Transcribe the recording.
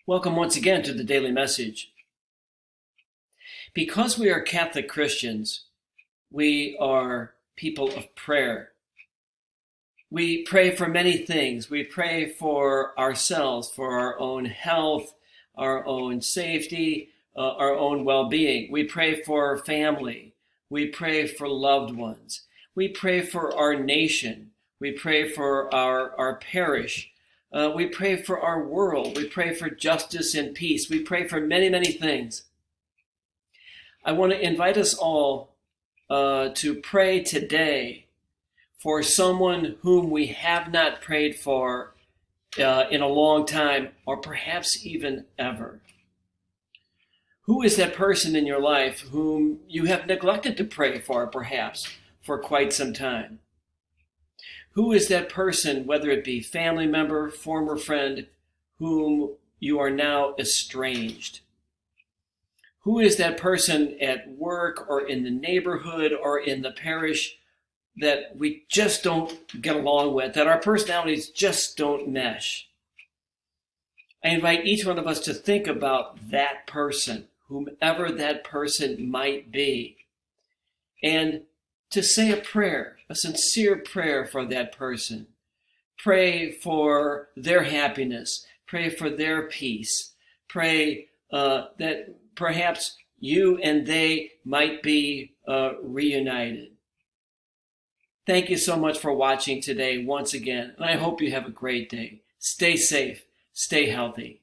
Welcome once again to the Daily Message. Because we are Catholic Christians, we are people of prayer. We pray for many things. We pray for ourselves, for our own health, our own safety, our own well-being. We pray for family. We pray for loved ones. We pray for our nation. We pray for our parish. We pray for our world. We pray for justice and peace. We pray for many, many things. I want to invite us all to pray today for someone whom we have not prayed for in a long time, or perhaps even ever. Who is that person in your life whom you have neglected to pray for, perhaps, for quite some time? Who is that person, whether it be family member, former friend, whom you are now estranged? Who is that person at work or in the neighborhood or in the parish that we just don't get along with, that our personalities just don't mesh? I invite each one of us to think about that person, whomever that person might be, and to say a prayer, a sincere prayer for that person. Pray for their happiness. Pray for their peace. Pray that perhaps you and they might be reunited. Thank you so much for watching today once again, and I hope you have a great day. Stay safe. Stay healthy.